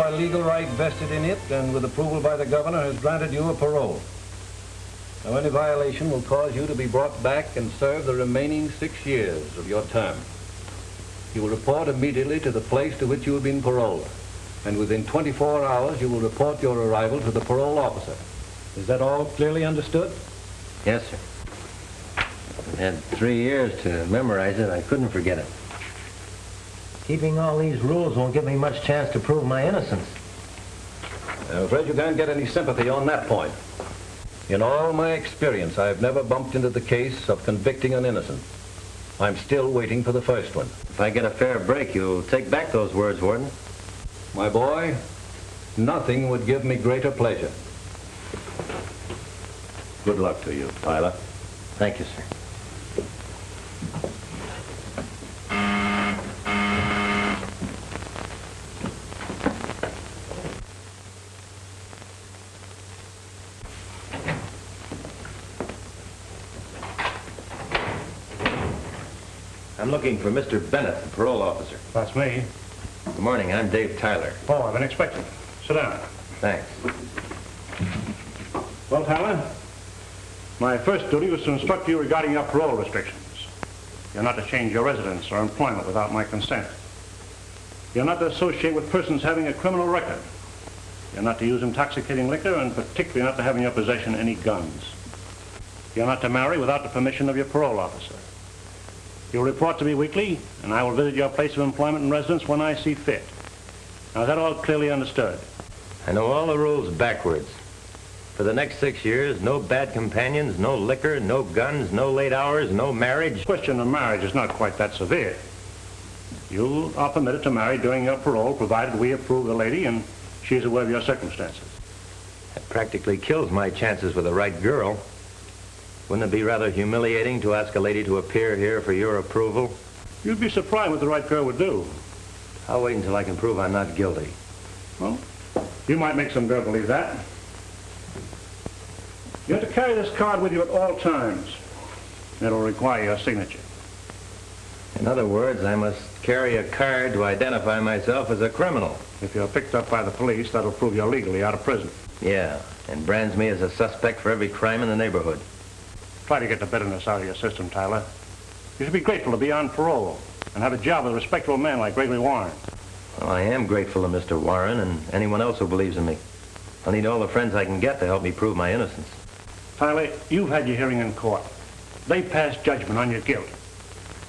by legal right vested in it and with approval by the governor, has granted you a parole. Now, any violation will cause you to be brought back and serve the remaining 6 years of your term. You will report immediately to the place to which you have been paroled, and within 24 hours you will report your arrival to the parole officer. Is that all clearly understood? Yes, sir. I had 3 years to memorize it. I couldn't forget it. Keeping all these rules won't give me much chance to prove my innocence. I'm afraid you can't get any sympathy on that point. In all my experience, I've never bumped into the case of convicting an innocent. I'm still waiting for the first one. If I get a fair break, you'll take back those words, Warden. My boy, nothing would give me greater pleasure. Good luck to you, Tyler. Thank you, sir. I'm looking for Mr. Bennett, the parole officer. That's me. Good morning. I'm Dave Tyler. Oh, I've been expecting you. Sit down. Thanks. Well, Tyler, my first duty was to instruct you regarding your parole restrictions. You're not to change your residence or employment without my consent. You're not to associate with persons having a criminal record. You're not to use intoxicating liquor, and particularly not to have in your possession any guns. You're not to marry without the permission of your parole officer. You'll report to me weekly, and I will visit your place of employment and residence when I see fit. Now, is that all clearly understood? I know all the rules backwards. For the next 6 years, no bad companions, no liquor, no guns, no late hours, no marriage. The question of marriage is not quite that severe. You are permitted to marry during your parole, provided we approve the lady and she is aware of your circumstances. That practically kills my chances with the right girl. Wouldn't it be rather humiliating to ask a lady to appear here for your approval? You'd be surprised what the right girl would do. I'll wait until I can prove I'm not guilty. Well, you might make some girl believe that. You have to carry this card with you at all times. It'll require your signature. In other words, I must carry a card to identify myself as a criminal. If you're picked up by the police, that'll prove you're legally out of prison. Yeah, and brands me as a suspect for every crime in the neighborhood. Try to get the bitterness out of your system, Tyler. You should be grateful to be on parole and have a job with a respectable man like Gregory Warren. Well, I am grateful to Mr. Warren and anyone else who believes in me. I'll need all the friends I can get to help me prove my innocence. Tyler, you've had your hearing in court. They passed judgment on your guilt.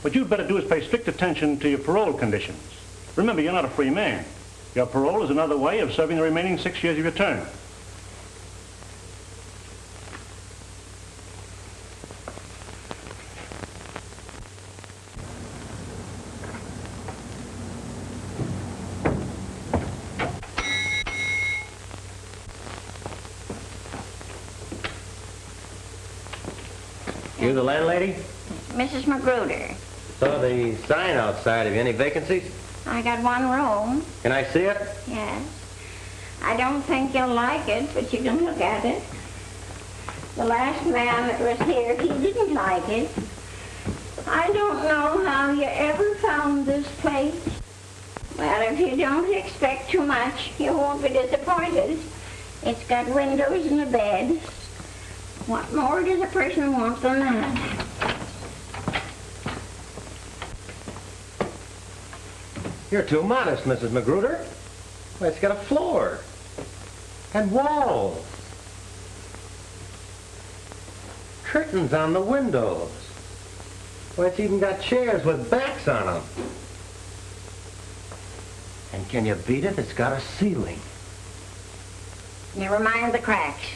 What you'd better do is pay strict attention to your parole conditions. Remember, you're not a free man. Your parole is another way of serving the remaining 6 years of your term. You the landlady? Mrs. Magruder. Saw the sign outside. Have you any vacancies? I got one room. Can I see it? Yes. I don't think you'll like it, but you can look at it. The last man that was here, he didn't like it. I don't know how you ever found this place. Well, if you don't expect too much, you won't be disappointed. It's got windows and a bed. What more does a person want than that? You're too modest, Mrs. Magruder. Well, it's got a floor and walls. Curtains on the windows. Well, it's even got chairs with backs on them. And can you beat it? It's got a ceiling. Never mind the cracks.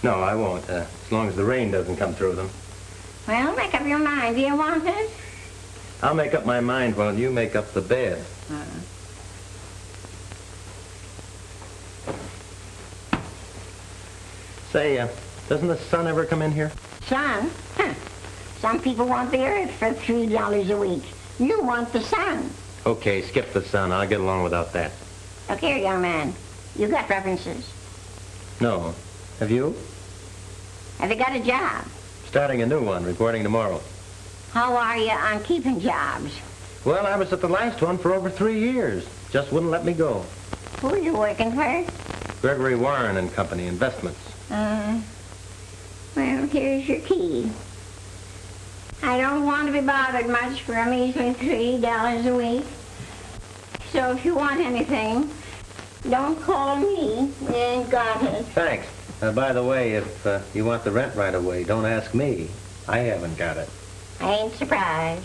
No, I won't, as long as the rain doesn't come through them. Well, make up your mind. Do you want it? I'll make up my mind while you make up the bed. Say, doesn't the sun ever come in here? Sun? Huh. Some people want the earth for $3 a week. You want the sun. Okay, skip the sun. I'll get along without that. Look here, young man. You got references. No. Have you? Have you got a job? Starting a new one, reporting tomorrow. How are you on keeping jobs? Well, I was at the last one for over 3 years. Just wouldn't let me go. Who are you working for? Gregory Warren and Company Investments. Well, here's your key. I don't want to be bothered much for a measly $3 a week. So if you want anything, don't call me. You ain't got it. Thanks. By the way, if you want the rent right away, don't ask me. I haven't got it. I ain't surprised.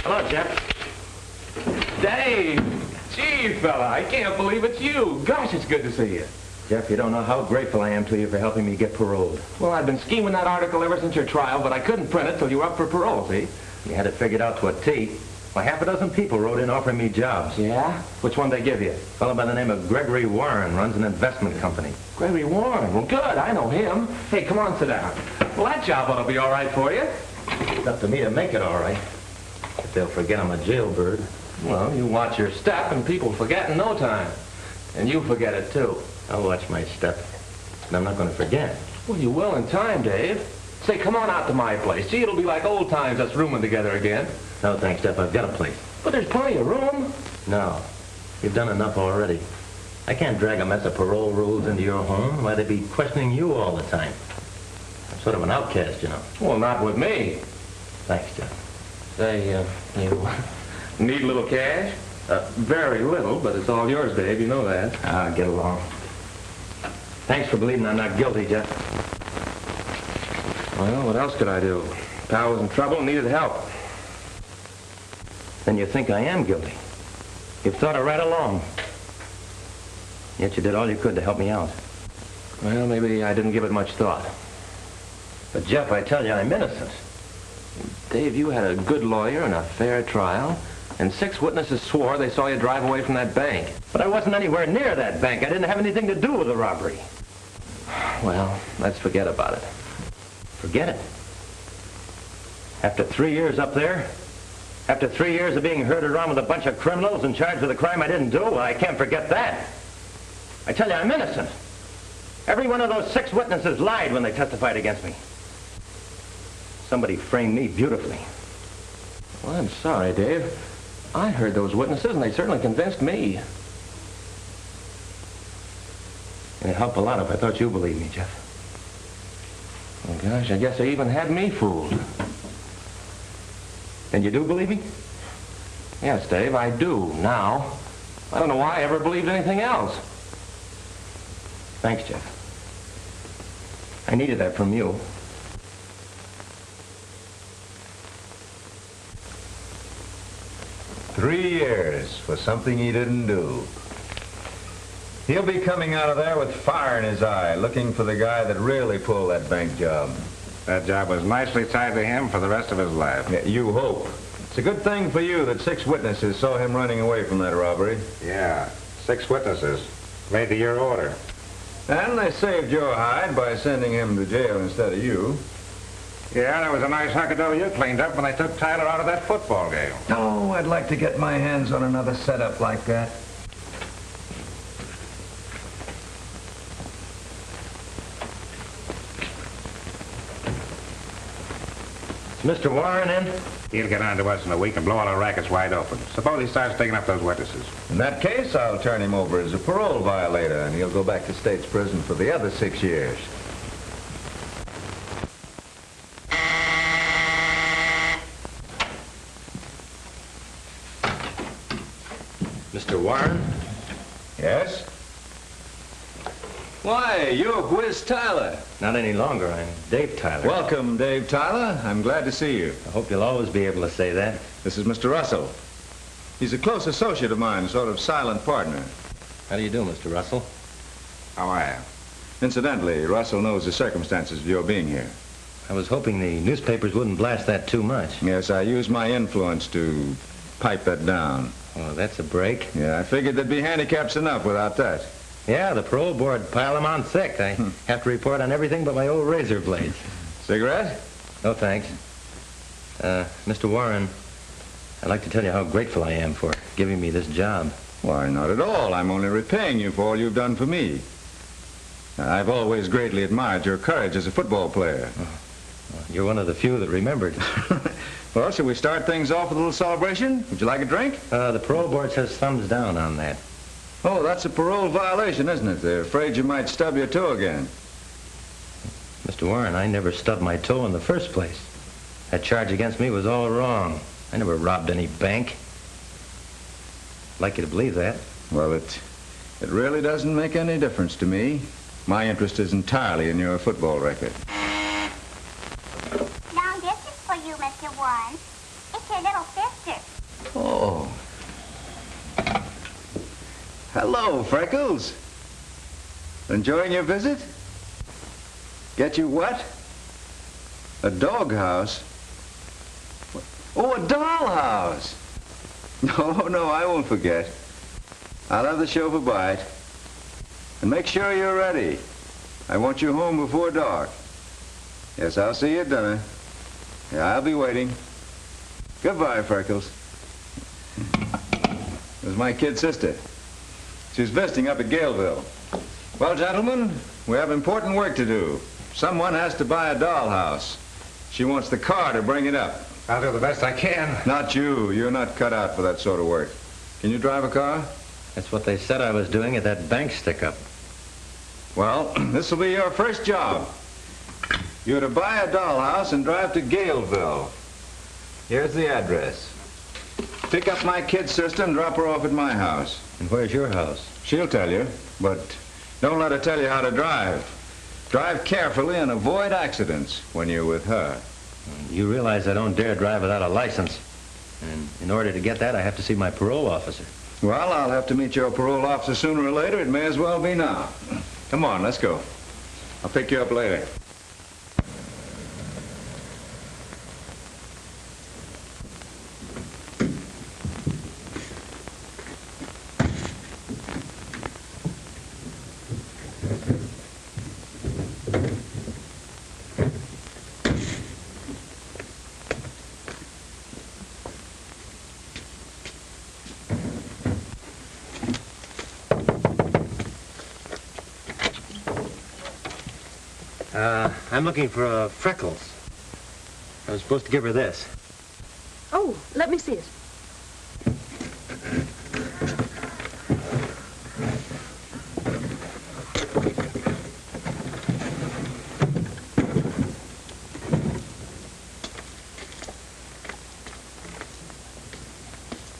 Hello, Jeff. Dave! Gee, fella, I can't believe it's you. Gosh, it's good to see you. Jeff, you don't know how grateful I am to you for helping me get paroled. Well, I've been scheming that article ever since your trial, but I couldn't print it till you were up for parole, see? You had it figured out to a T. Why, half a dozen people wrote in offering me jobs. Yeah? Which one they give you? A fellow by the name of Gregory Warren runs an investment company. Gregory Warren. Well, good. I know him. Hey, come on, sit down. Well, that job ought to be all right for you. It's up to me to make it all right. If they'll forget I'm a jailbird. Well, you watch your step, and people forget in no time. And you forget it, too. I'll watch my step. And I'm not going to forget. Well, you will in time, Dave. Say, come on out to my place. Gee, it'll be like old times us rooming together again. No, thanks, Jeff. I've got a place. But there's plenty of room. No. You've done enough already. I can't drag a mess of parole rules into your home. Why, they'd be questioning you all the time. I'm sort of an outcast, you know. Well, not with me. Thanks, Jeff. Say, you need a little cash? Very little, but it's all yours, Dave. You know that. Get along. Thanks for believing I'm not guilty, Jeff. Well, what else could I do? Pal was in trouble and needed help. Then you think I am guilty. You've thought it right along. Yet you did all you could to help me out. Well, maybe I didn't give it much thought. But, Jeff, I tell you, I'm innocent. Dave, you had a good lawyer and a fair trial, and 6 witnesses swore they saw you drive away from that bank. But I wasn't anywhere near that bank. I didn't have anything to do with the robbery. Well, let's forget about it. Forget it. After 3 years up there, after 3 years of being herded around with a bunch of criminals and charged with a crime I didn't do, well, I can't forget that. I tell you, I'm innocent. Every one of those 6 witnesses lied when they testified against me. Somebody framed me beautifully. Well, I'm sorry, Dave. I heard those witnesses, and they certainly convinced me. It'd help a lot if I thought you believed me, Jeff. Oh, gosh, I guess they even had me fooled. And you do believe me? Yes, Dave, I do, now. I don't know why I ever believed anything else. Thanks, Jeff. I needed that from you. Three years for something he didn't do. He'll be coming out of there with fire in his eye, looking for the guy that really pulled that bank job. That job was nicely tied to him for the rest of his life. Yeah, you hope. It's a good thing for you that 6 witnesses saw him running away from that robbery. Yeah, 6 witnesses. Made the year order. And they saved your hide by sending him to jail instead of you. Yeah, that was a nice hunk of dough you cleaned up when they took Tyler out of that football game. Oh, I'd like to get my hands on another setup like that. Is Mr. Warren in? He'll get on to us in a week and blow all our rackets wide open. Suppose he starts digging up those witnesses. In that case, I'll turn him over as a parole violator, and he'll go back to state's prison for the other 6 years. Mr. Warren? Yes? Why, you're Whiz Tyler. Not any longer. I'm Dave Tyler. Welcome, Dave Tyler. I'm glad to see you. I hope you'll always be able to say that. This is Mr. Russell. He's a close associate of mine, sort of silent partner. How do you do, Mr. Russell? How are you? Incidentally, Russell knows the circumstances of your being here. I was hoping the newspapers wouldn't blast that too much. Yes, I used my influence to pipe that down. Oh, that's a break. Yeah, I figured there'd be handicaps enough without that. Yeah, the parole board piled them on thick. I have to report on everything but my old razor blades. Cigarette? No, thanks. Mr. Warren, I'd like to tell you how grateful I am for giving me this job. Why, not at all. I'm only repaying you for all you've done for me. I've always greatly admired your courage as a football player. You're one of the few that remembered. Well, shall we start things off with a little celebration? Would you like a drink? The parole board says thumbs down on that. Oh, that's a parole violation, isn't it? They're afraid you might stub your toe again. Mr. Warren, I never stubbed my toe in the first place. That charge against me was all wrong. I never robbed any bank. I'd like you to believe that. Well, it really doesn't make any difference to me. My interest is entirely in your football record. Long distance for you, Mr. Warren. It's your little sister. Oh. Hello, Freckles. Enjoying your visit? Get you what? A doghouse? Oh, a dollhouse. No, I won't forget. I'll have the chauffeur by it. And make sure you're ready. I want you home before dark. Yes, I'll see you at dinner. Yeah, I'll be waiting. Goodbye, Freckles. It was my kid sister. She's visiting up at Galeville. Well, gentlemen, we have important work to do. Someone has to buy a dollhouse. She wants the car to bring it up. I'll do the best I can. Not you. You're not cut out for that sort of work. Can you drive a car? That's what they said I was doing at that bank stick-up. Well, this will be your first job. You're to buy a dollhouse and drive to Galeville. Here's the address. Pick up my kid sister and drop her off at my house. And where's your house? She'll tell you, but don't let her tell you how to drive. Drive carefully and avoid accidents when you're with her. You realize I don't dare drive without a license. And in order to get that, I have to see my parole officer. Well, I'll have to meet your parole officer sooner or later. It may as well be now. Come on, let's go. I'll pick you up later. I'm looking for Freckles. I was supposed to give her this. Oh, let me see it.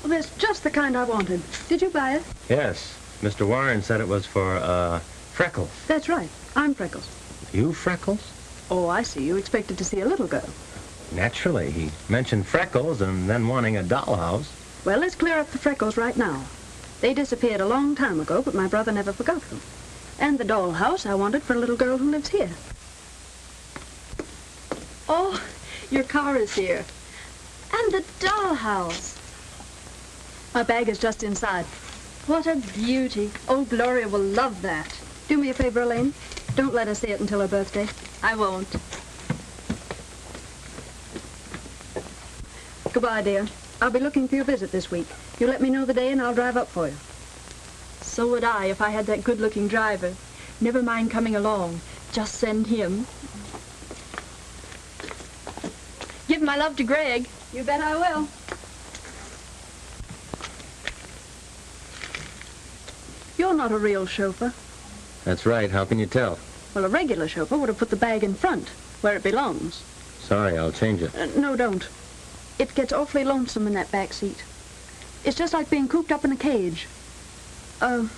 Well, that's just the kind I wanted. Did you buy it? Yes. Mr. Warren said it was for, Freckles. That's right. I'm Freckles. You Freckles? Oh, I see. You expected to see a little girl. Naturally. He mentioned Freckles and then wanting a dollhouse. Well, let's clear up the Freckles right now. They disappeared a long time ago, but my brother never forgot them. And the dollhouse I wanted for a little girl who lives here. Oh, your car is here. And the dollhouse. My bag is just inside. What a beauty. Oh, Gloria will love that. Do me a favor, Elaine. Don't let her see it until her birthday. I won't. Goodbye, dear. I'll be looking for your visit this week. You let me know the day and I'll drive up for you. So would I if I had that good-looking driver. Never mind coming along. Just send him. Give my love to Greg. You bet I will. You're not a real chauffeur. That's right. How can you tell? Well, a regular chauffeur would have put the bag in front, where it belongs. Sorry, I'll change it. No, don't. It gets awfully lonesome in that back seat. It's just like being cooped up in a cage. Do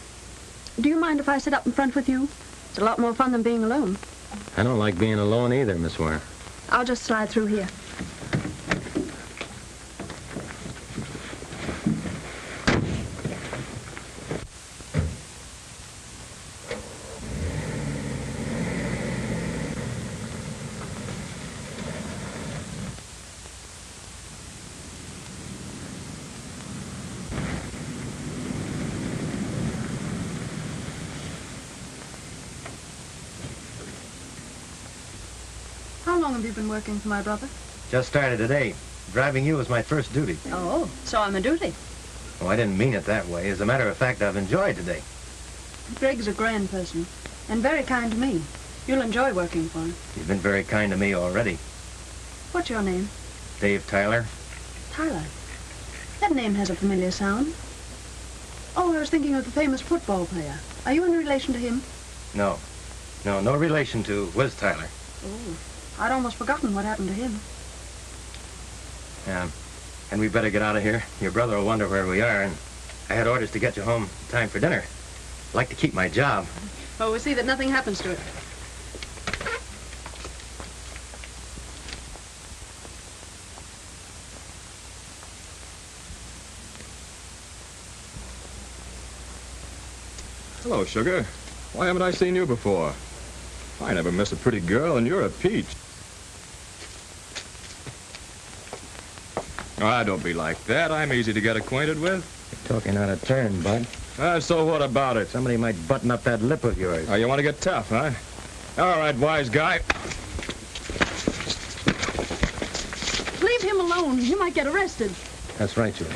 you mind if I sit up in front with you? It's a lot more fun than being alone. I don't like being alone either, Miss Warren. I'll just slide through here. How long have you been working for my brother? Just started today. Driving you was my first duty. Oh, so I'm a duty. Oh, I didn't mean it that way. As a matter of fact, I've enjoyed today. Greg's a grand person, and very kind to me. You'll enjoy working for him. You've been very kind to me already. What's your name? Dave Tyler. Tyler. That name has a familiar sound. Oh, I was thinking of the famous football player. Are you in relation to him? No. No relation to Wiz Tyler. Oh, I'd almost forgotten what happened to him. Yeah. And we better get out of here. Your brother will wonder where we are, and I had orders to get you home in time for dinner. I'd like to keep my job. Oh, we'll see that nothing happens to it. Hello, Sugar. Why haven't I seen you before? I never miss a pretty girl, and you're a peach. Ah, don't be like that. I'm easy to get acquainted with. You're talking out of turn, Bud. So what about it? Somebody might button up that lip of yours. Oh, you want to get tough, huh? All right, wise guy. Leave him alone. He might get arrested. That's right, Julie.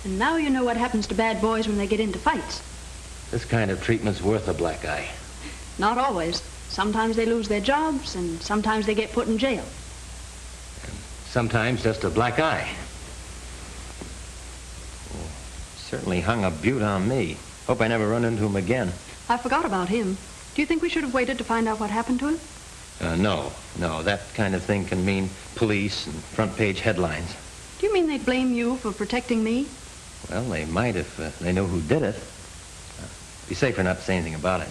And now you know what happens to bad boys when they get into fights. This kind of treatment's worth a black eye. Not always. Sometimes they lose their jobs, and sometimes they get put in jail. Sometimes just a black eye. Oh, certainly hung a beaut on me. Hope I never run into him again. I forgot about him. Do you think we should have waited to find out what happened to him? No. That kind of thing can mean police and front-page headlines. Do you mean they'd blame you for protecting me? Well, they might if they knew who did it. Be safer not to say anything about it.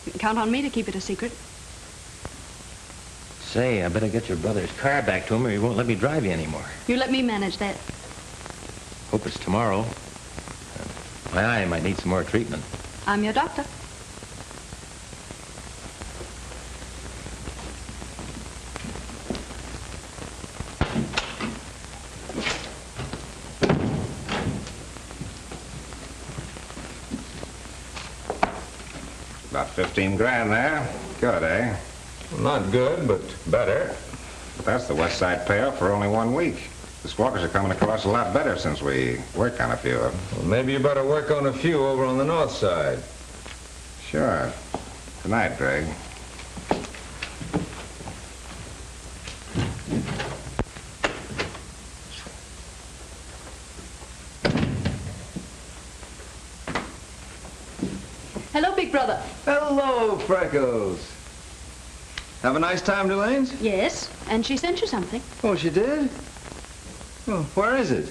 You can count on me to keep it a secret. Say, I better get your brother's car back to him or he won't let me drive you anymore. You let me manage that. Hope it's tomorrow. My eye might need some more treatment. I'm your doctor. About 15 grand there. Good, eh? Not good, but better. But that's the West Side payoff for only 1 week. The squawkers are coming across a lot better since we worked on a few of them. Well, maybe you better work on a few over on the north side. Sure. Good night, Greg. Hello, big brother. Hello, Freckles. Have a nice time, Delane's? Yes, and she sent you something. Oh, she did? Oh, where is it?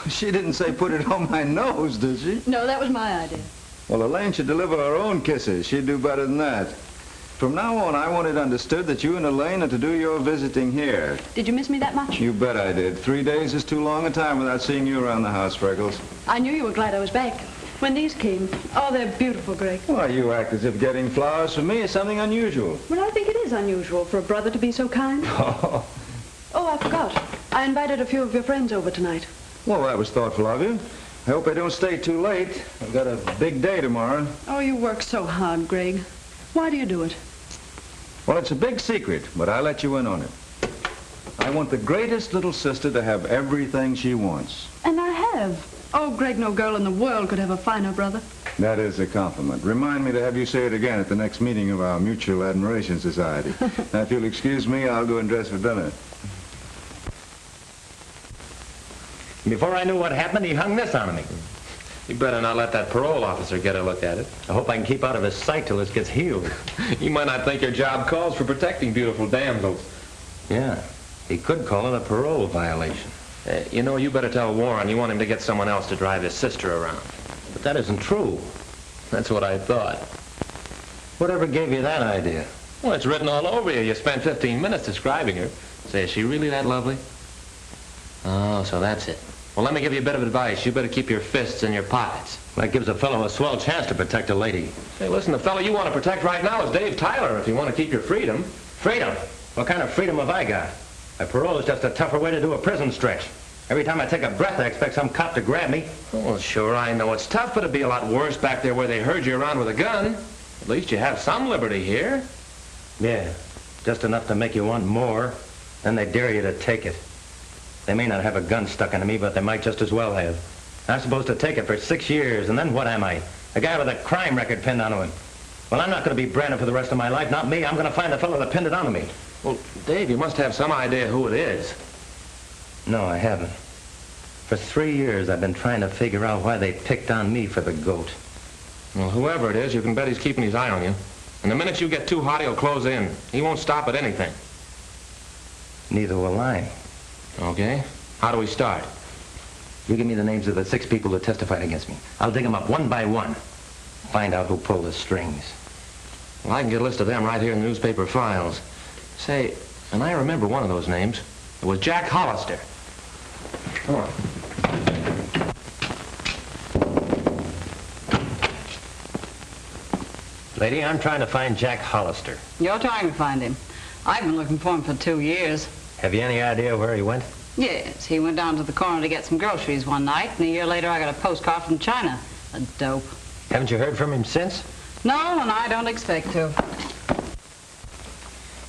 She didn't say put it on my nose, did she? No, that was my idea. Well, Elaine should deliver her own kisses. She'd do better than that. From now on, I want it understood that you and Elaine are to do your visiting here. Did you miss me that much? You bet I did. 3 days is too long a time without seeing you around the house, Freckles. I knew you were glad I was back. When these came, oh, they're beautiful, Greg. Why, you act as if getting flowers from me is something unusual. Well, I think it is unusual for a brother to be so kind. Oh, I forgot. I invited a few of your friends over tonight. Well, that was thoughtful of you. I hope I don't stay too late. I've got a big day tomorrow. Oh, you work so hard, Greg. Why do you do it? Well, it's a big secret, but I let you in on it. I want the greatest little sister to have everything she wants. And I have. Oh, Greg, no girl in the world could have a finer brother. That is a compliment. Remind me to have you say it again at the next meeting of our Mutual Admiration Society. Now, if you'll excuse me, I'll go and dress for dinner. Before I knew what happened, he hung this on me. You better not let that parole officer get a look at it. I hope I can keep out of his sight till this gets healed. You might not think your job calls for protecting beautiful damsels. Yeah, he could call it a parole violation. You know, you better tell Warren you want him to get someone else to drive his sister around. But that isn't true. That's what I thought. Whatever gave you that idea? Well, it's written all over you. You spent 15 minutes describing her. Say, is she really that lovely? Oh, so that's it. Well, let me give you a bit of advice. You better keep your fists in your pockets. That gives a fellow a swell chance to protect a lady. Hey, listen, the fellow you want to protect right now is Dave Tyler, if you want to keep your freedom. Freedom? What kind of freedom have I got? My parole is just a tougher way to do a prison stretch. Every time I take a breath, I expect some cop to grab me. Well, sure, I know it's tough, but it'd be a lot worse back there where they herd you around with a gun. At least you have some liberty here. Yeah, just enough to make you want more. Then they dare you to take it. They may not have a gun stuck into me, but they might just as well have. I'm supposed to take it for 6 years, and then what am I? A guy with a crime record pinned onto him. Well, I'm not going to be branded for the rest of my life. Not me. I'm going to find the fellow that pinned it onto me. Well, Dave, you must have some idea who it is. No, I haven't. For 3 years, I've been trying to figure out why they picked on me for the goat. Well, whoever it is, you can bet he's keeping his eye on you. And the minute you get too hot, he'll close in. He won't stop at anything. Neither will I. Okay. How do we start? You give me the names of the 6 people who testified against me. I'll dig them up one by one. Find out who pulled the strings. Well, I can get a list of them right here in the newspaper files. Say, and I remember one of those names. It was Jack Hollister. Come on. Lady, I'm trying to find Jack Hollister. You're trying to find him. I've been looking for him for 2 years. Have you any idea where he went? Yes, he went down to the corner to get some groceries one night, and a year later I got a postcard from China. A dope. Haven't you heard from him since? No, and I don't expect to.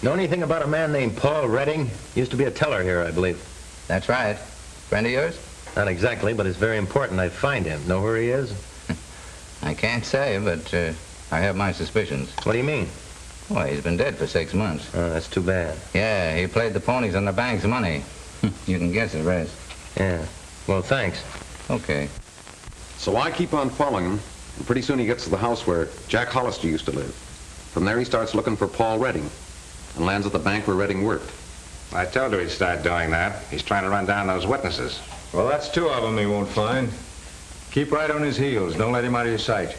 Know anything about a man named Paul Redding? Used to be a teller here, I believe. That's right. Friend of yours? Not exactly, but it's very important I find him. Know where he is? I can't say, but I have my suspicions. What do you mean? Well, he's been dead for 6 months. Oh, that's too bad. Yeah, he played the ponies on the bank's money. You can guess the rest. Yeah. Well, thanks. Okay. So I keep on following him, and pretty soon he gets to the house where Jack Hollister used to live. From there he starts looking for Paul Redding and lands at the bank where Redding worked. I told you he'd start doing that. He's trying to run down those witnesses. Well, that's 2 of them he won't find. Keep right on his heels. Don't let him out of your sight.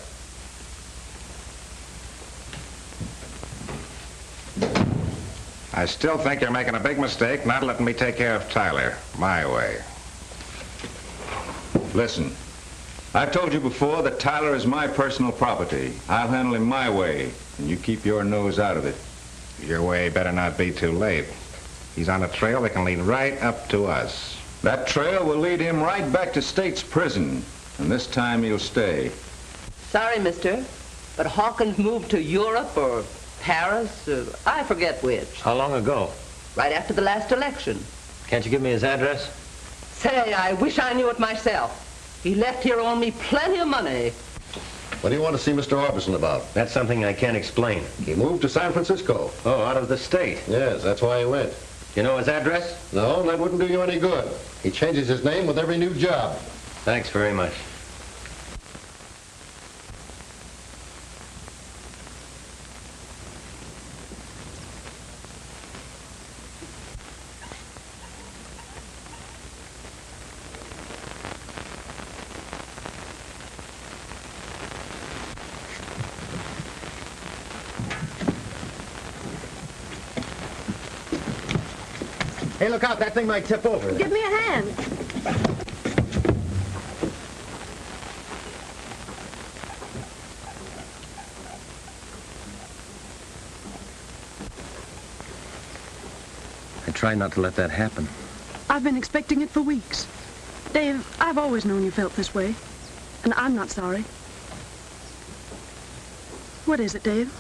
I still think you're making a big mistake not letting me take care of Tyler my way. Listen, I've told you before that Tyler is my personal property. I'll handle him my way, and you keep your nose out of it. Your way better not be too late. He's on a trail that can lead right up to us. That trail will lead him right back to State's prison, and this time he'll stay. Sorry, mister, but Hawkins moved to Europe or Paris, I forget which. How long ago? Right after the last election. Can't you give me his address? Say, I wish I knew it myself. He left here owing me plenty of money. What do you want to see Mr. Orbison about? That's something I can't explain. He moved to San Francisco. Oh, out of the state? Yes, that's why he went. You know his address? No, that wouldn't do you any good. He changes his name with every new job. Thanks very much. Hey, look out. That thing might tip over. Give me a hand. I tried not to let that happen. I've been expecting it for weeks. Dave, I've always known you felt this way. And I'm not sorry. What is it, Dave?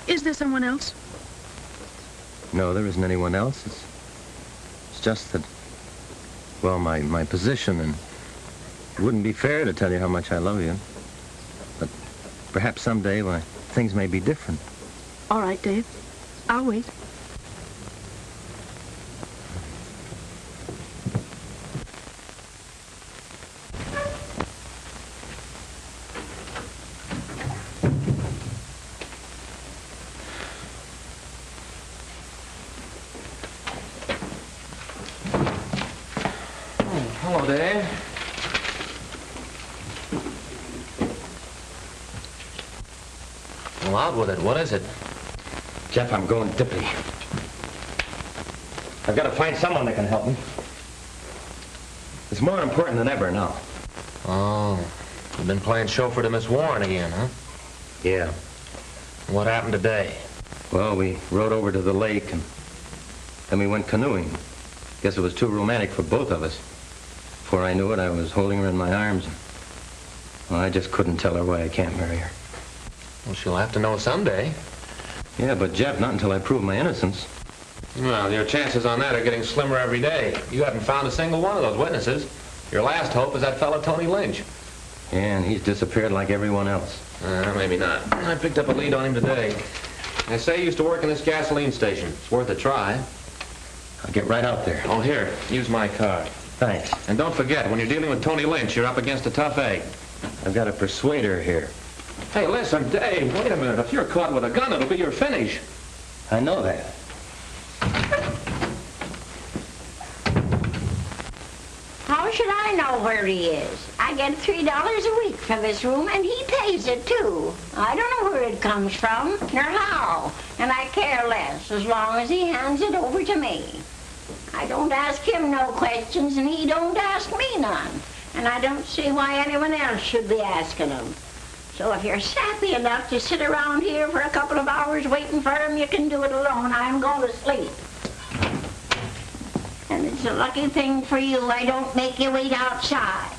Is there someone else? No, there isn't anyone else. It's just that, well, my position, and it wouldn't be fair to tell you how much I love you. But perhaps someday, why, things may be different. All right, Dave. I'll wait. Hello, Dave. Well, out with it. What is it? Jeff, I'm going dippy. I've got to find someone that can help me. It's more important than ever now. Oh, you've been playing chauffeur to Miss Warren again, huh? Yeah. What happened today? Well, we rode over to the lake, and then we went canoeing. Guess it was too romantic for both of us. Before I knew it, I was holding her in my arms. Well, I just couldn't tell her why I can't marry her. Well, she'll have to know someday. Yeah, but Jeff, not until I prove my innocence. Well, your chances on that are getting slimmer every day. You haven't found a single one of those witnesses. Your last hope is that fellow Tony Lynch. Yeah, and he's disappeared like everyone else. Maybe not. I picked up a lead on him today. They say he used to work in this gasoline station. It's worth a try. I'll get right out there. Oh, here, use my card. Thanks. And don't forget, when you're dealing with Tony Lynch, you're up against a tough egg. I've got a persuader here. Hey, listen, Dave, wait a minute. If you're caught with a gun, it'll be your finish. I know that. How should I know where he is? I get $3 a week for this room, and he pays it, too. I don't know where it comes from, nor how, and I care less as long as he hands it over to me. I don't ask him no questions, and he don't ask me none, and I don't see why anyone else should be asking him. So if you're sappy enough to sit around here for a couple of hours waiting for him, you can do it alone. I'm going to sleep. And it's a lucky thing for you I don't make you wait outside.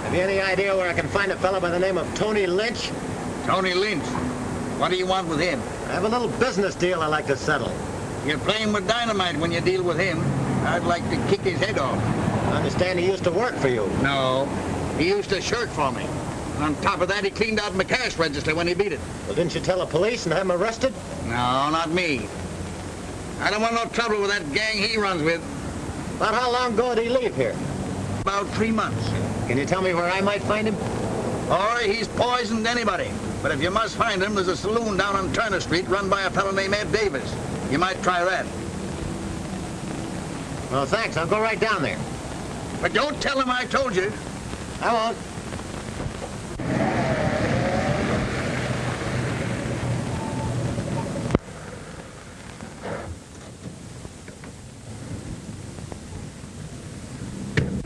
Have you any idea where I can find a fellow by the name of Tony Lynch? Tony Lynch? What do you want with him? I have a little business deal I'd like to settle. You're playing with dynamite when you deal with him. I'd like to kick his head off. I understand he used to work for you. No. He used to shirk for me. And on top of that, he cleaned out my cash register when he beat it. Well, didn't you tell the police and have him arrested? No, not me. I don't want no trouble with that gang he runs with. About how long ago did he leave here? About 3 months. Can you tell me where I might find him? Or he's poisoned anybody. But if you must find him, there's a saloon down on Turner Street run by a fellow named Ed Davis. You might try that. Well, thanks. I'll go right down there. But don't tell him I told you. I won't.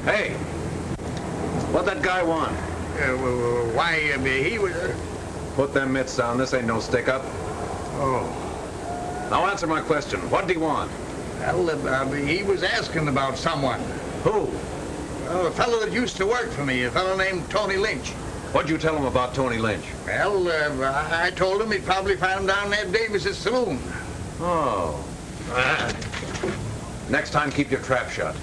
Hey, what'd that guy want? Why, he was... Put them mitts down. This ain't no stick-up. Oh. Now answer my question. What'd he want? Well, he was asking about someone. Who? A fellow that used to work for me, a fellow named Tony Lynch. What'd you tell him about Tony Lynch? Well, I told him he'd probably find him down Ed Davis's saloon. Oh. Next time, keep your trap shut.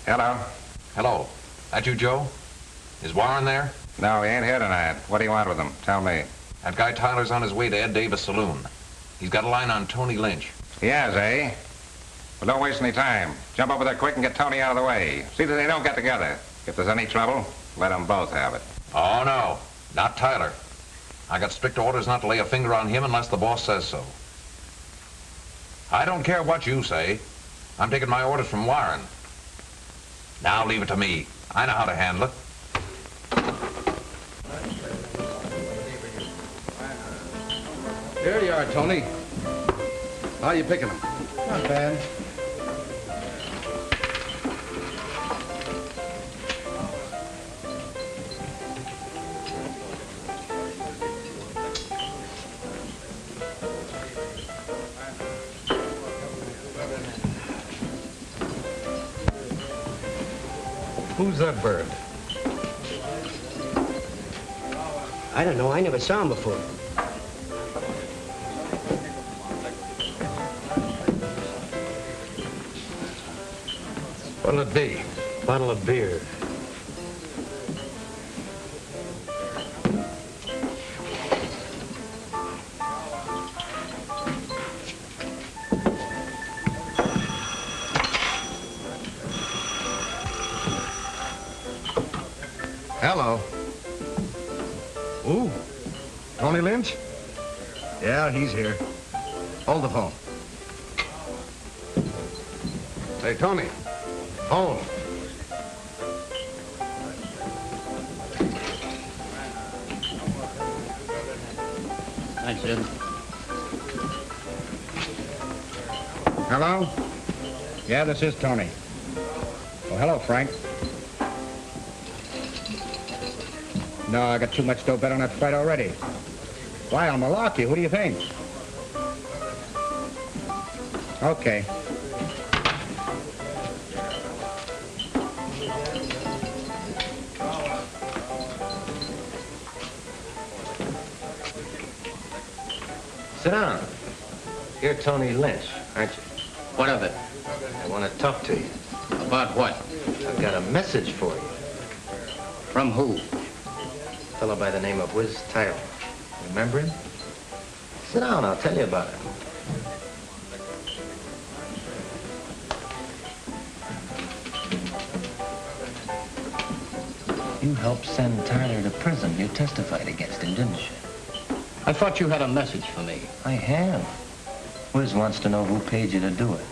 Hello? Hello. That you, Joe? Is Warren there? No, he ain't here tonight. What do you want with him? Tell me. That guy Tyler's on his way to Ed Davis' saloon. He's got a line on Tony Lynch. He has, eh? Well, don't waste any time. Jump over there quick and get Tony out of the way. See that they don't get together. If there's any trouble, let them both have it. Oh, no. Not Tyler. I got strict orders not to lay a finger on him unless the boss says so. I don't care what you say. I'm taking my orders from Warren. Now leave it to me. I know how to handle it. There you are, Tony. How are you picking them? Not bad. Who's that bird? I don't know. I never saw him before. What'll it be? Bottle of beer. Hello. Ooh, Tony Lynch? Yeah, he's here. Hold the phone. Hey, Tony. Home. Thanks, Sid. Hello? Yeah, this is Tony. Oh, hello, Frank. No, I got too much dough bet on that fight already. Why, I'll malarkey. Who do you think? Okay. Sit down. You're Tony Lynch, aren't you? What of it? I want to talk to you. About what? I've got a message for you. From who? A fellow by the name of Whiz Tyler. Remember him? Sit down, I'll tell you about it. You helped send Tyler to prison. You testified against him, didn't you? I thought you had a message for me. I have. Whiz wants to know who paid you to do it.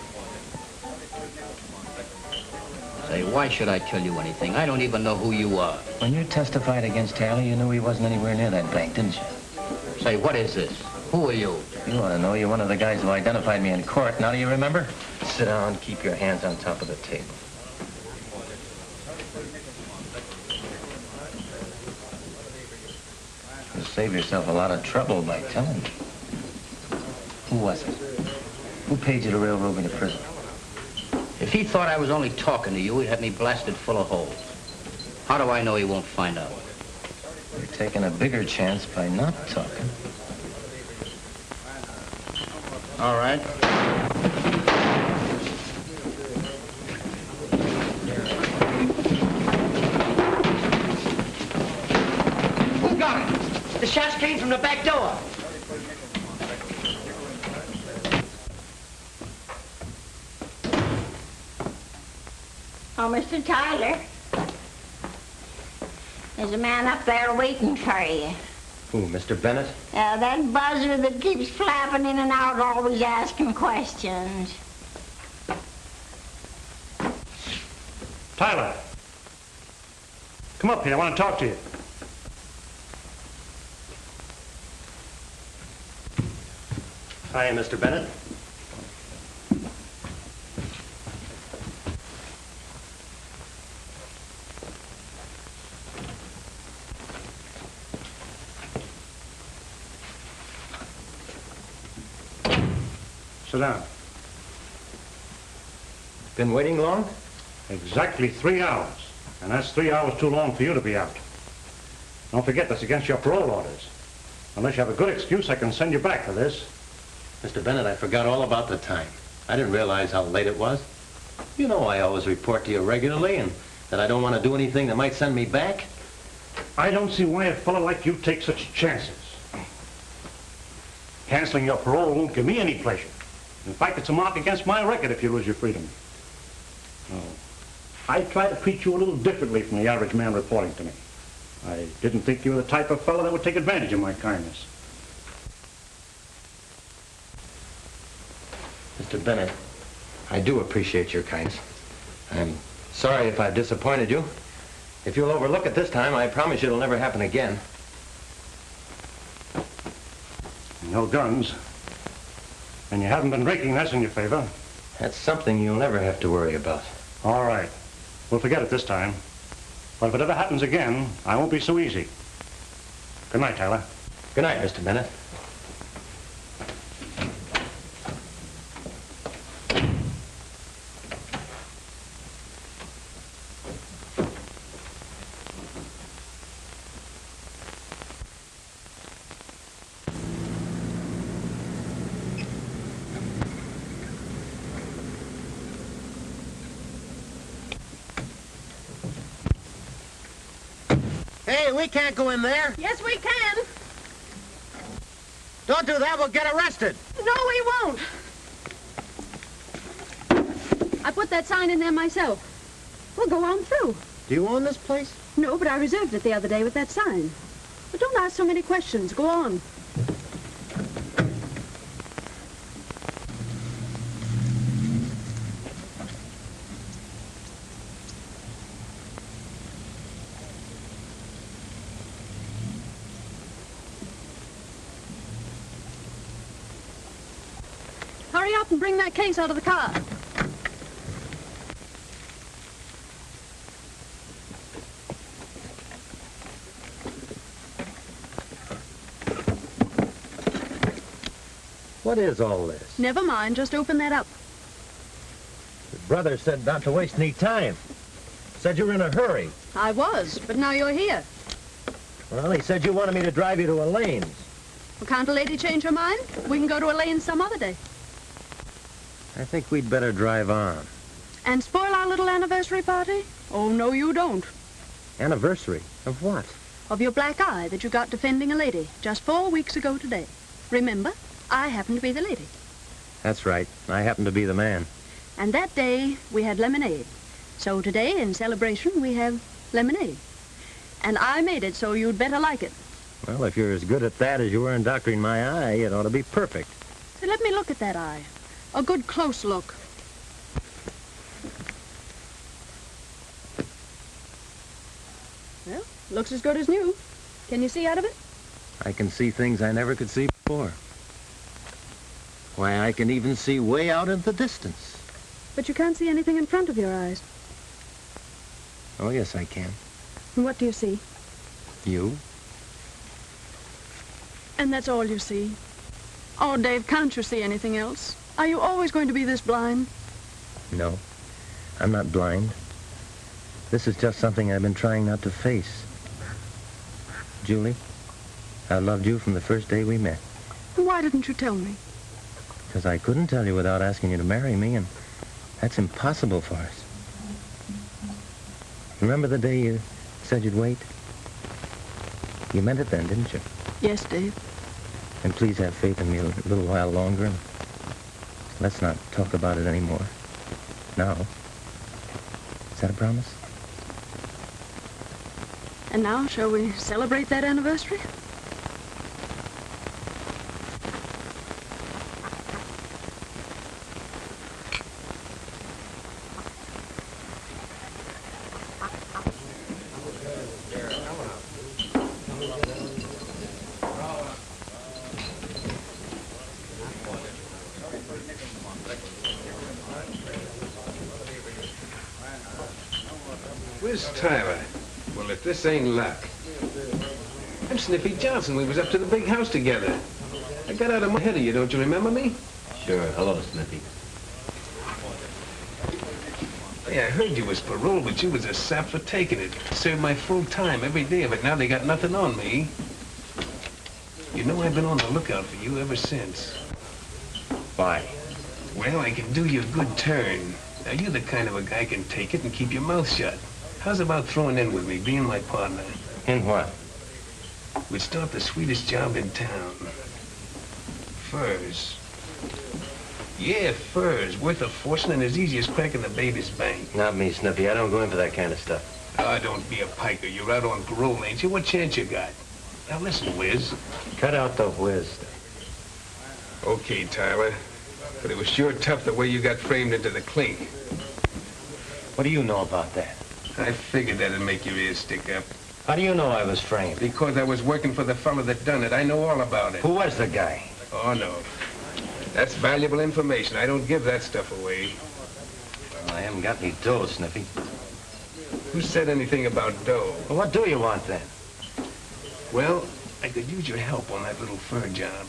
Say, why should I tell you anything? I don't even know who you are. When you testified against Tyler, you knew he wasn't anywhere near that bank, didn't you? Say, what is this? Who are you? You want to know. You're one of the guys who identified me in court. Now do you remember? Sit down, keep your hands on top of the table. You'll save yourself a lot of trouble by telling me. Who was it? Who paid you to railroad me to prison? If he thought I was only talking to you, he'd have me blasted full of holes. How do I know he won't find out? You're taking a bigger chance by not talking. All right. Who got it? The shots came from the back door. Oh, Mr. Tyler, there's a man up there waiting for you. Who, Mr. Bennett? That buzzer that keeps flapping in and out, always asking questions. Tyler, come up here. I want to talk to you. Hi, Mr. Bennett. Sit down. Been waiting long? Exactly 3 hours. And that's 3 hours too long for you to be out. Don't forget, that's against your parole orders. Unless you have a good excuse, I can send you back for this. Mr. Bennett, I forgot all about the time. I didn't realize how late it was. You know I always report to you regularly and that I don't want to do anything that might send me back. I don't see why a fellow like you takes such chances. Canceling your parole won't give me any pleasure. In fact, it's a mark against my record if you lose your freedom. Oh. I try to treat you a little differently from the average man reporting to me. I didn't think you were the type of fellow that would take advantage of my kindness. Mr. Bennett, I do appreciate your kindness. I'm sorry if I've disappointed you. If you'll overlook it this time, I promise you it'll never happen again. No guns. And you haven't been drinking, that's in your favor. That's something you'll never have to worry about. All right. We'll forget it this time. But if it ever happens again, I won't be so easy. Good night, Tyler. Good night, Mr. Bennett. Hey, we can't go in there. Yes, we can. Don't do that, we'll get arrested. No, we won't. I put that sign in there myself. We'll go on through. Do you own this place? No, but I reserved it the other day with that sign. But don't ask so many questions. Go on. up and bring that case out of the car. What is all this? Never mind, just open that up. Your brother said not to waste any time. Said you were in a hurry. I was, but now you're here. Well, he said you wanted me to drive you to Elaine's. Well, can't a lady change her mind? We can go to Elaine's some other day. I think we'd better drive on. And spoil our little anniversary party? Oh, no, you don't. Anniversary? Of what? Of your black eye that you got defending a lady just 4 weeks ago today. Remember? I happen to be the lady. That's right. I happen to be the man. And that day, we had lemonade. So today, in celebration, we have lemonade. And I made it, so you'd better like it. Well, if you're as good at that as you were in doctoring my eye, it ought to be perfect. So let me look at that eye. A good close look. Well, looks as good as new. Can you see out of it? I can see things I never could see before. Why, I can even see way out in the distance. But you can't see anything in front of your eyes. Oh, yes, I can. And what do you see? You? And that's all you see? Oh, Dave, can't you see anything else? Are you always going to be this blind? No, I'm not blind. This is just something I've been trying not to face. Julie, I loved you from the first day we met. And why didn't you tell me? Because I couldn't tell you without asking you to marry me, and that's impossible for us. Remember the day you said you'd wait? You meant it then, didn't you? Yes, Dave. And please have faith in me a little while longer, and let's not talk about it anymore. Now. Is that a promise? And now, shall we celebrate that anniversary? Where's Tyler? Well, if this ain't luck. I'm Sniffy Johnson. We was up to the big house together. I got out of my head of you, don't you remember me? Sure. Hello, Sniffy. Yeah, I heard you was paroled, but you was a sap for taking it. Served my full time every day of it. Now they got nothing on me. You know I've been on the lookout for you ever since. Why? Well, I can do you a good turn. Now, you're the kind of a guy can take it and keep your mouth shut. How's about throwing in with me, being my partner? In what? We'd start the sweetest job in town. Furs. Yeah, furs. Worth a fortune and as easy as cracking the baby's bank. Not me, Sniffy. I don't go in for that kind of stuff. Ah, don't be a piker. You're out on parole, ain't you? What chance you got? Now, listen, Whiz. Cut out the whiz. Okay, Tyler. But it was sure tough the way you got framed into the clink. What do you know about that? I figured that'd make your ears stick up. How do you know I was framed? Because I was working for the fellow that done it. I know all about it. Who was the guy? Oh, no. That's valuable information. I don't give that stuff away. Well, I haven't got any dough, Sniffy. Who said anything about dough? Well, what do you want, then? Well, I could use your help on that little fur job.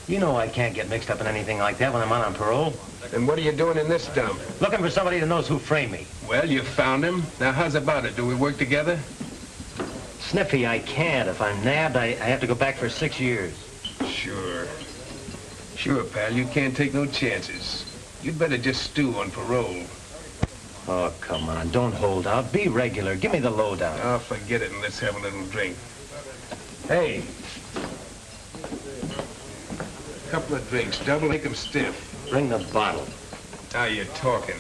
You know I can't get mixed up in anything like that when I'm on parole. Then what are you doing in this dump? Looking for somebody that knows who framed me. Well, you found him. Now, how's about it? Do we work together? Sniffy, I can't. If I'm nabbed, I have to go back for 6 years. Sure. Sure, pal. You can't take no chances. You'd better just stew on parole. Oh, come on. Don't hold out. Be regular. Give me the lowdown. Oh, forget it and let's have a little drink. Hey. Couple of drinks. Double, make 'em stiff. Bring the bottle. Now you're talking.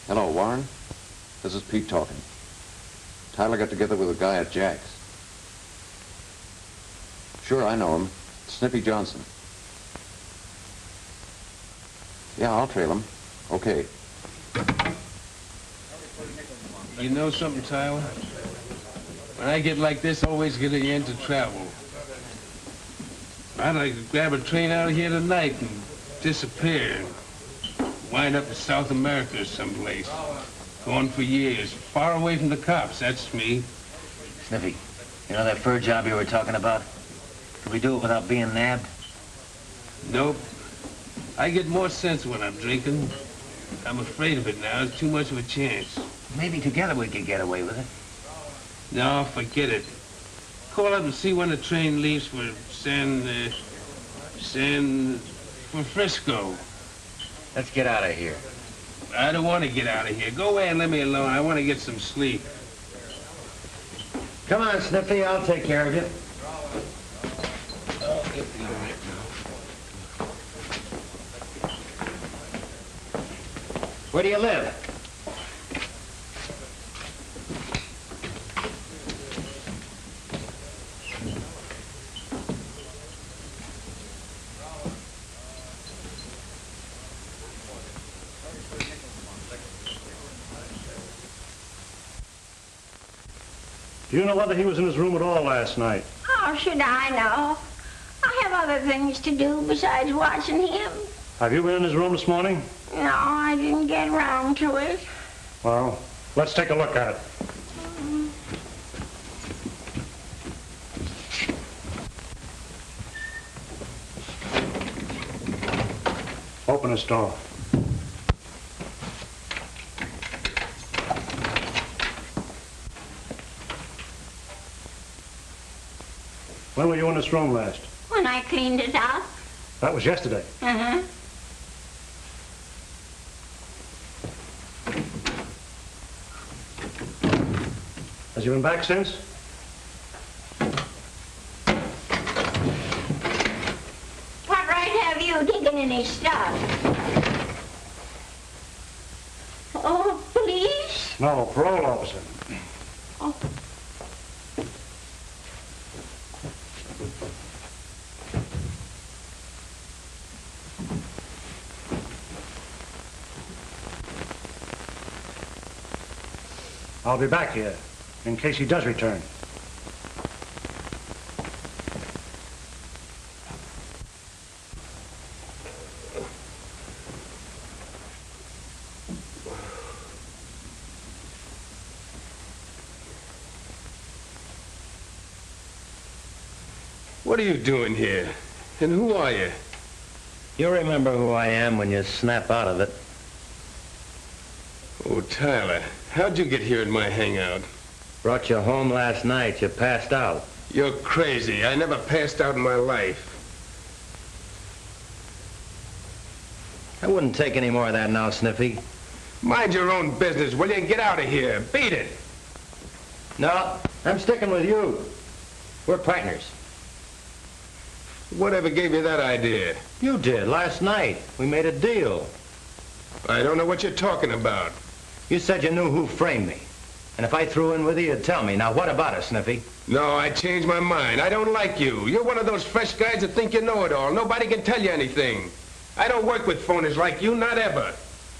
Hello, Warren. This is Pete talking. Tyler got together with a guy at Jack's. Sure, I know him. Sniffy Johnson. Yeah, I'll trail him. Okay. You know something, Tyler? When I get like this, I always get into trouble. I'd like to grab a train out of here tonight and disappear. Wind up in South America or someplace. Gone for years. Far away from the cops, that's me. Sniffy, you know that fur job you were talking about? Could we do it without being nabbed? Nope. I get more sense when I'm drinking. I'm afraid of it now. It's too much of a chance. Maybe together we could get away with it. No, forget it. Call up and see when the train leaves for for Frisco. Let's get out of here. I don't want to get out of here. Go away and let me alone. I want to get some sleep. Come on, Sniffy. I'll take care of you. Where do you live? Do you know whether he was in his room at all last night? How should I know? I have other things to do besides watching him. Have you been in his room this morning? No, I didn't get around to it. Well, let's take a look at it. Open this door. When were you in this room last? When I cleaned it up. That was yesterday. Uh-huh. Has he been back since? What right have you digging in his stuff? Oh, police? No, parole officer. Oh. I'll be back here in case he does return. What are you doing here? And who are you? You'll remember who I am when you snap out of it. Oh, Tyler, how'd you get here in my hangout? Brought you home last night. You passed out. You're crazy. I never passed out in my life. I wouldn't take any more of that now, Sniffy. Mind your own business, will you? Get out of here. Beat it. No, I'm sticking with you. We're partners. Whatever gave you that idea? You did, last night. We made a deal. I don't know what you're talking about. You said you knew who framed me. And if I threw in with you, you'd tell me. Now, what about it, Sniffy? No, I changed my mind. I don't like you. You're one of those fresh guys that think you know it all. Nobody can tell you anything. I don't work with phonies like you, not ever.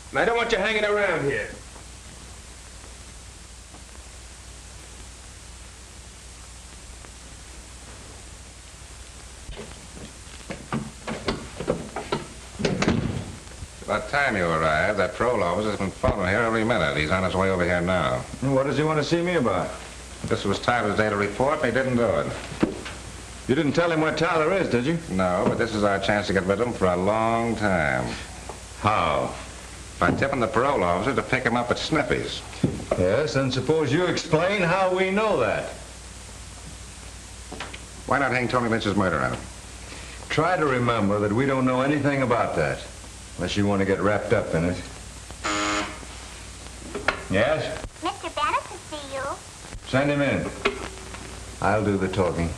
And I don't want you hanging around here. About time you arrived, that parole officer's been following here every minute. He's on his way over here now. What does he want to see me about? This was Tyler's day to report, and he didn't do it. You didn't tell him where Tyler is, did you? No, but this is our chance to get rid of him for a long time. How? By tipping the parole officer to pick him up at Sniffy's. Yes, and suppose you explain how we know that. Why not hang Tony Lynch's murder on him? Try to remember that we don't know anything about that. Unless you want to get wrapped up in it. Yes? Mr. Bennett to see you. Send him in. I'll do the talking.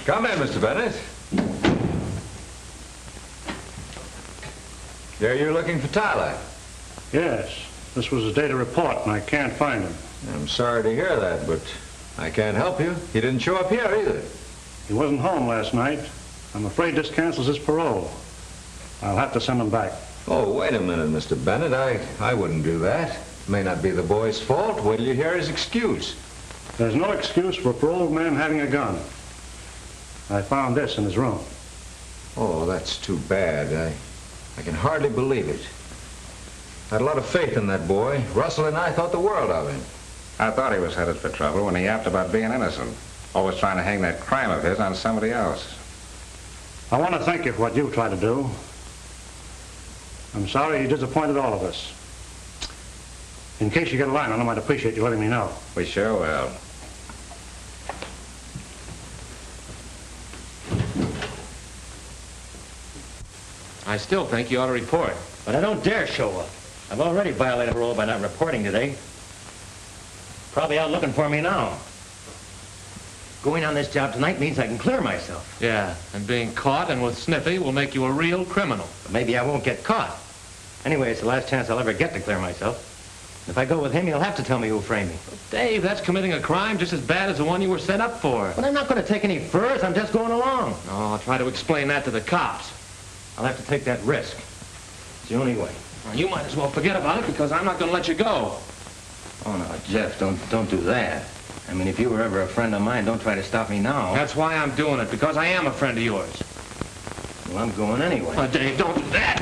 Come in, Mr. Bennett. There you're looking for Tyler. Yes. This was his day to report, and I can't find him. I'm sorry to hear that, but I can't help you. He didn't show up here either. He wasn't home last night. I'm afraid this cancels his parole. I'll have to send him back. Oh, wait a minute, Mr. Bennett. I wouldn't do that. May not be the boy's fault. Wait till you hear his excuse. There's no excuse for a paroled man having a gun. I found this in his room. Oh, that's too bad. I can hardly believe it. I had a lot of faith in that boy. Russell and I thought the world of him. I thought he was headed for trouble when he yapped about being innocent. Always trying to hang that crime of his on somebody else. I want to thank you for what you've tried to do. I'm sorry you disappointed all of us. In case you get a line on him, I'd appreciate you letting me know. We sure will. I still think you ought to report. But I don't dare show up. I've already violated parole by not reporting today. Probably out looking for me now. Going on this job tonight means I can clear myself. Yeah, and being caught and with Sniffy will make you a real criminal. But maybe I won't get caught. Anyway, it's the last chance I'll ever get to clear myself. If I go with him, he'll have to tell me who framed me. Dave, that's committing a crime just as bad as the one you were set up for. But I'm not going to take any furs. I'm just going along. Oh, I'll try to explain that to the cops. I'll have to take that risk. It's the only way. Well, you might as well forget about it because I'm not going to let you go. Oh, no, Jeff, don't do that. I mean, if you were ever a friend of mine, don't try to stop me now. That's why I'm doing it, because I am a friend of yours. Well, I'm going anyway. Oh, Dave, don't do that.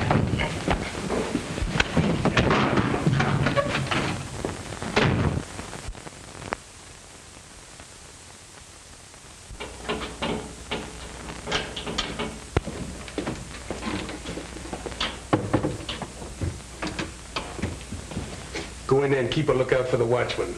Go in there and keep a lookout for the watchman.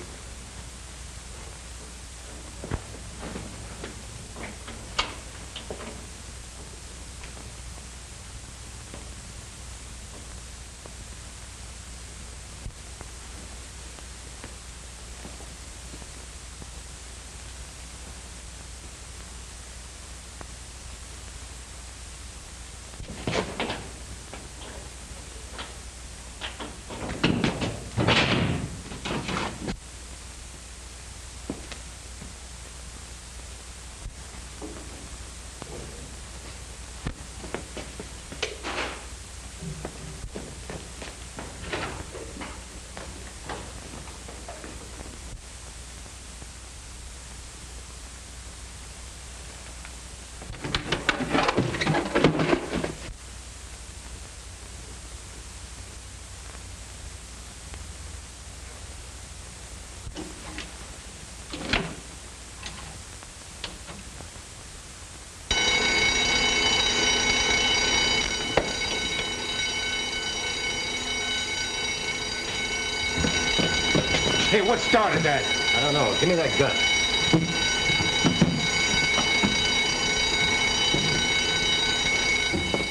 Hey, what started that? I don't know. Give me that gun.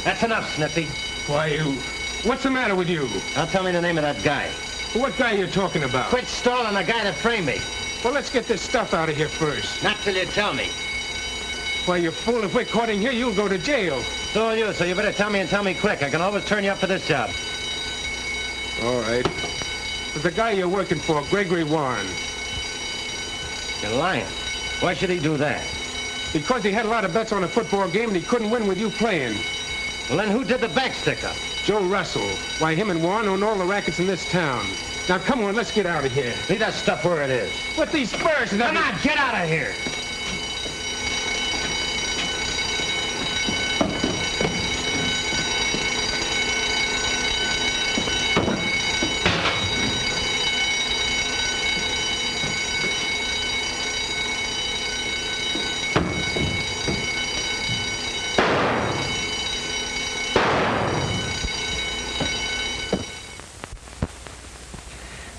That's enough, Snippy. Why, what's the matter with you? Now tell me the name of that guy. What guy are you talking about? Quit stalling the guy that framed me. Well, let's get this stuff out of here first. Not till you tell me. Why, you fool, if we're caught in here, you'll go to jail. So will you, so you better tell me and tell me quick. I can always turn you up for this job. All right. The guy you're working for, Gregory Warren. You're lying. Why should he do that? Because he had a lot of bets on a football game and he couldn't win with you playing. Well, then who did the back stick-up? Joe Russell. Why, him and Warren own all the rackets in this town. Now, come on, let's get out of here. Leave that stuff where it is. What these spurs... Come on, get out of here!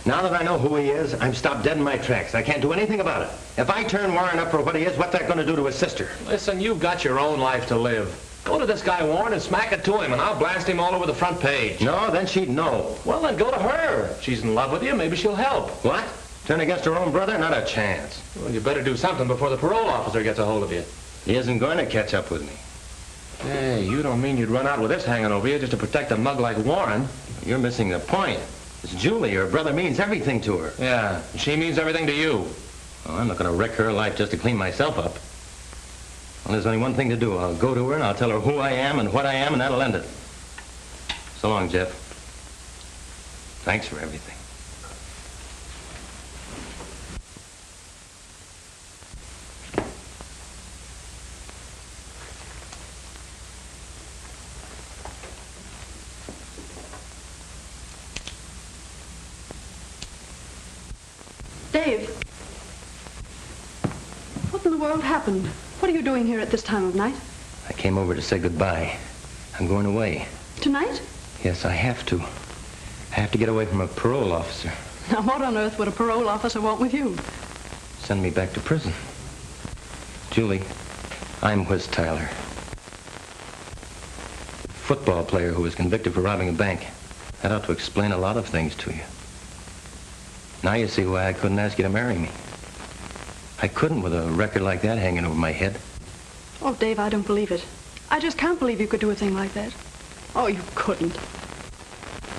Now that I know who he is, I'm stopped dead in my tracks. I can't do anything about it. If I turn Warren up for what he is, what's that going to do to his sister? Listen, you've got your own life to live. Go to this guy Warren and smack it to him, and I'll blast him all over the front page. No, then she'd know. Well, then go to her. If she's in love with you, maybe she'll help. What? Turn against her own brother? Not a chance. Well, you better do something before the parole officer gets a hold of you. He isn't going to catch up with me. Hey, you don't mean you'd run out with this hanging over you just to protect a mug like Warren? You're missing the point. It's Julie. Her brother means everything to her. Yeah, and she means everything to you. Well, I'm not going to wreck her life just to clean myself up. Well, there's only one thing to do. I'll go to her and I'll tell her who I am and what I am, and that'll end it. So long, Jeff. Thanks for everything. Dave. What in the world happened? What are you doing here at this time of night? I came over to say goodbye. I'm going away. Tonight? Yes, I have to. I have to get away from a parole officer. Now, what on earth would a parole officer want with you? Send me back to prison. Julie, I'm Whiz Tyler. Football player who was convicted for robbing a bank. That ought to explain a lot of things to you. Now you see why I couldn't ask you to marry me. I couldn't with a record like that hanging over my head. Oh, Dave, I don't believe it. I just can't believe you could do a thing like that. Oh, you couldn't.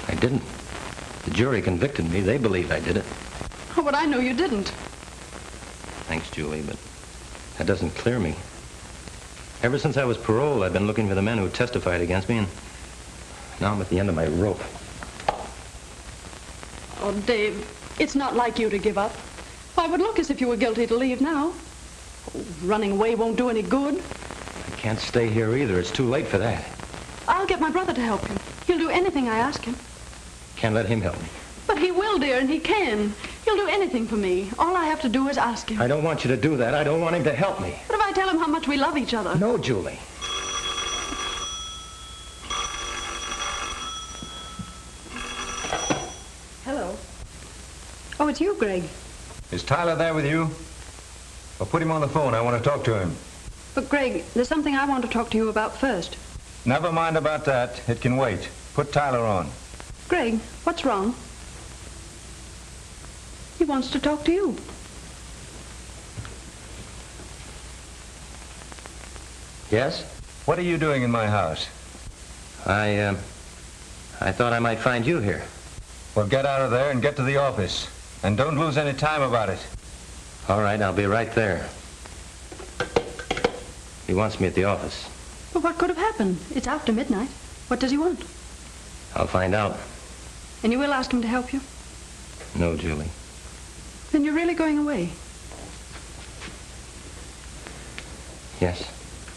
I didn't. The jury convicted me. They believed I did it. Oh, but I know you didn't. Thanks, Julie, but that doesn't clear me. Ever since I was paroled, I've been looking for the men who testified against me, and now I'm at the end of my rope. Oh, Dave, it's not like you to give up. Why, it would look as if you were guilty to leave now. Oh, running away won't do any good. I can't stay here either. It's too late for that. I'll get my brother to help you. He'll do anything I ask him. Can't let him help me. But he will, dear, and he can. He'll do anything for me. All I have to do is ask him. I don't want you to do that. I don't want him to help me. What if I tell him how much we love each other? No, Julie. Hello. Oh, it's you, Greg. Is Tyler there with you? Well, put him on the phone. I want to talk to him. But, Greg, there's something I want to talk to you about first. Never mind about that. It can wait. Put Tyler on. Greg, what's wrong? He wants to talk to you. Yes? What are you doing in my house? I thought I might find you here. Well, get out of there and get to the office. And don't lose any time about it. All right, I'll be right there. He wants me at the office. But what could have happened? It's after midnight. What does he want? I'll find out. And you will ask him to help you? No, Julie. Then you're really going away? Yes.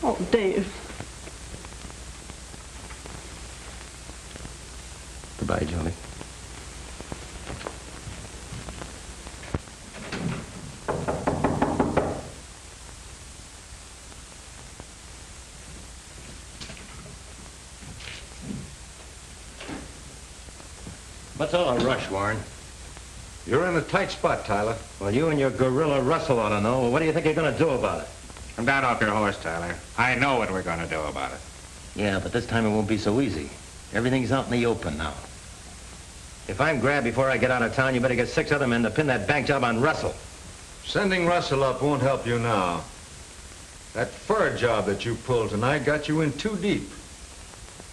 Oh, Dave. Goodbye, Julie. What's all the rush, Warren? You're in a tight spot, Tyler. Well, you and your gorilla Russell ought to know. Well, what do you think you're going to do about it? Come down off your horse, Tyler. I know what we're going to do about it. Yeah, but this time it won't be so easy. Everything's out in the open now. If I'm grabbed before I get out of town, you better get 6 other men to pin that bank job on Russell. Sending Russell up won't help you now. That fur job that you pulled tonight got you in too deep.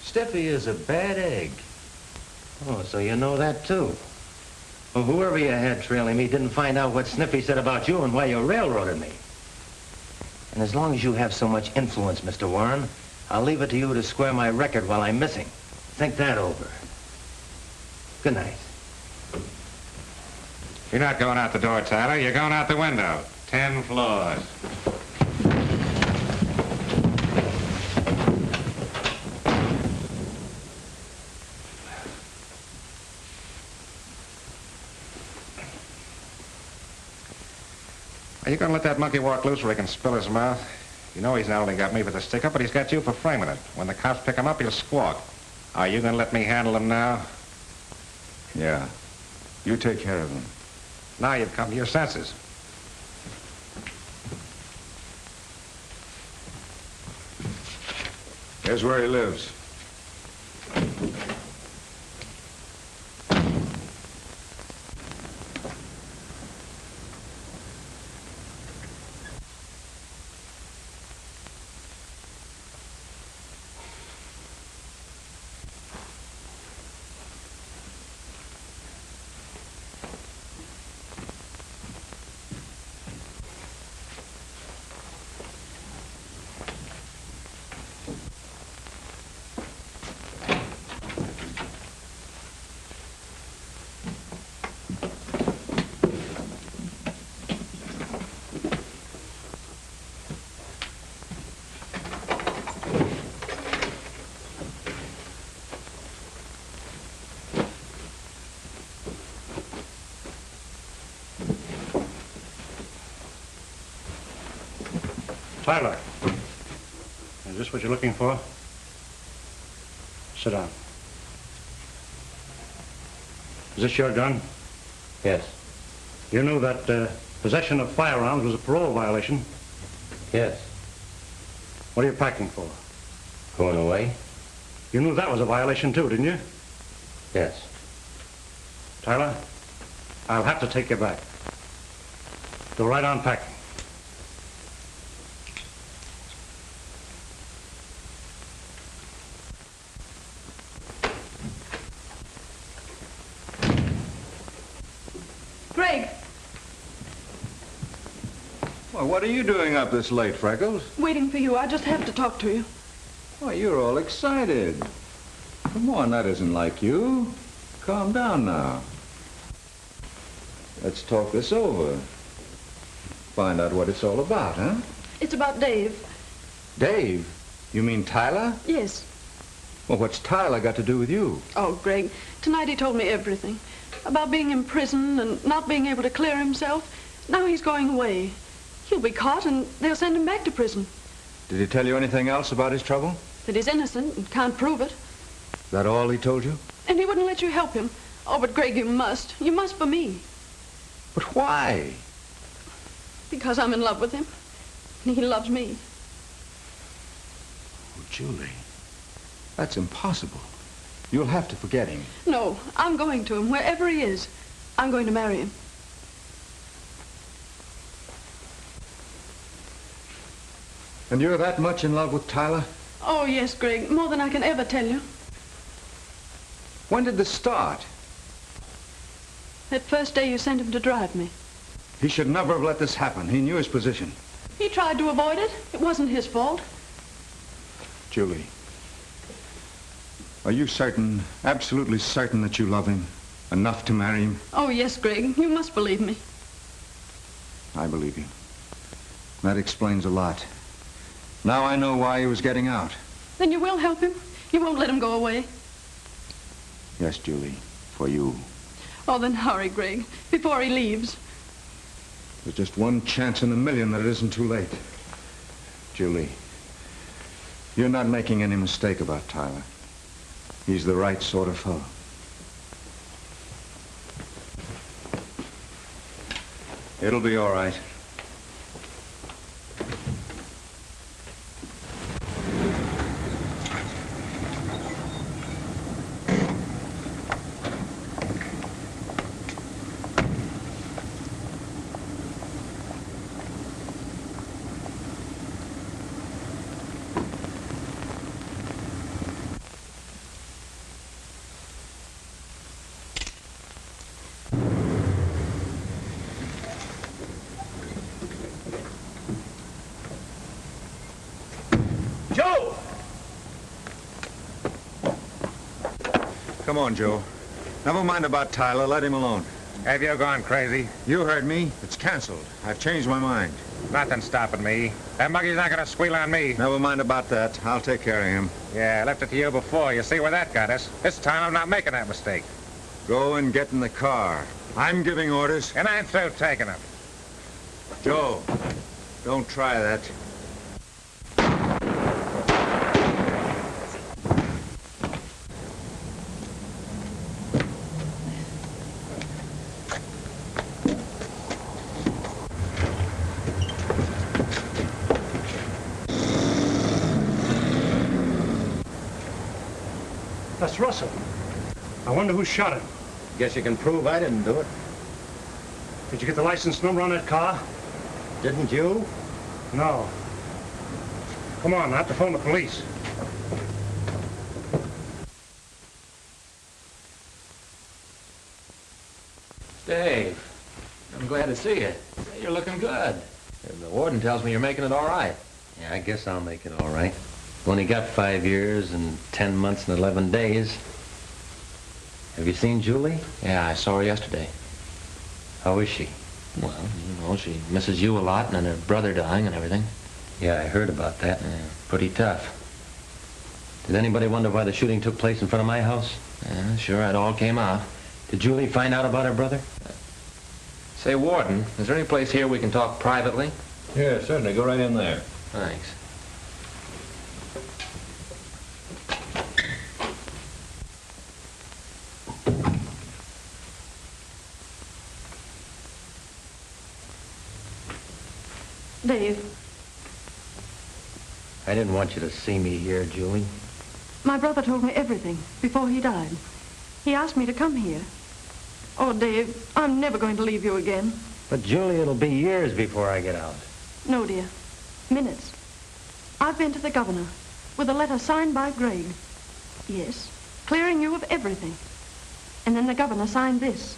Steffi is a bad egg. Oh, so you know that, too. Well, whoever you had trailing me didn't find out what Sniffy said about you and why you railroaded me. And as long as you have so much influence, Mr. Warren, I'll leave it to you to square my record while I'm missing. Think that over. Good night. You're not going out the door, Tyler. You're going out the window. 10 floors. Are you going to let that monkey walk loose where he can spill his mouth? You know he's not only got me for the stick-up, but he's got you for framing it. When the cops pick him up, he'll squawk. Are you going to let me handle him now? Yeah. You take care of him. Now you've come to your senses. Here's where he lives. Tyler, is this what you're looking for? Sit down. Is this your gun? Yes. You knew that possession of firearms was a parole violation? Yes. What are you packing for? Going away? You knew that was a violation too, didn't you? Yes. Tyler, I'll have to take you back. Go right on packing. Greg, Well, what are you doing up this late, Freckles? waiting for you. I just have to talk to you. Why, you're all excited. Come on, that isn't like you. Calm down now. Let's talk this over. Find out what it's all about, huh? It's about Dave. Dave? You mean Tyler? Yes. Well, what's Tyler got to do with you? Oh, Greg, tonight he told me everything. About being in prison and not being able to clear himself. Now he's going away. He'll be caught and they'll send him back to prison. Did he tell you anything else about his trouble? That he's innocent and can't prove it. Is that all he told you? And he wouldn't let you help him. Oh, but Greg, you must. You must for me. But why? Because I'm in love with him. And he loves me. Oh, Julie, that's impossible. You'll have to forget him. No, I'm going to him, wherever he is. I'm going to marry him. And you're that much in love with Tyler? Oh, yes, Greg, more than I can ever tell you. When did this start? That first day you sent him to drive me. He should never have let this happen. He knew his position. He tried to avoid it. It wasn't his fault. Julie, are you certain, absolutely certain that you love him? Enough to marry him? Oh, yes, Greg, you must believe me. I believe you. That explains a lot. Now I know why he was getting out. Then you will help him? You won't let him go away? Yes, Julie, for you. Oh, then hurry, Greg, before he leaves. There's just one chance in a million that it isn't too late. Julie, you're not making any mistake about Tyler. He's the right sort of fellow. It'll be all right. Come on, Joe. Never mind about Tyler. Let him alone. Have you gone crazy? You heard me. It's canceled. I've changed my mind. Nothing's stopping me. That monkey's not going to squeal on me. Never mind about that. I'll take care of him. Yeah, I left it to you before. You see where that got us. This time I'm not making that mistake. Go and get in the car. I'm giving orders. And I'm through taking them. Joe, don't try that. That's Russell. I wonder who shot him. Guess you can prove I didn't do it. Did you get the license number on that car? Didn't you? No. Come on, I have to phone the police. Dave, I'm glad to see you. You're looking good. And the warden tells me you're making it all right. Yeah, I guess I'll make it all right. Only got 5 years and 10 months and 11 days. Have you seen Julie? Yeah, I saw her yesterday. How is she? Well, you know, she misses you a lot and her brother dying and everything. Yeah, I heard about that. Yeah, pretty tough. Did anybody wonder why the shooting took place in front of my house? Yeah, sure, it all came out. Did Julie find out about her brother? Say, Warden, is there any place here we can talk privately? Yeah, certainly. Go right in there. Thanks. Dave, I didn't want you to see me here, Julie. my brother told me everything before he died. He asked me to come here. Oh, Dave, I'm never going to leave you again. But, Julie, it'll be years before I get out. No, dear. Minutes. I've been to the governor with a letter signed by Greg. Yes, clearing you of everything. And then the governor signed this.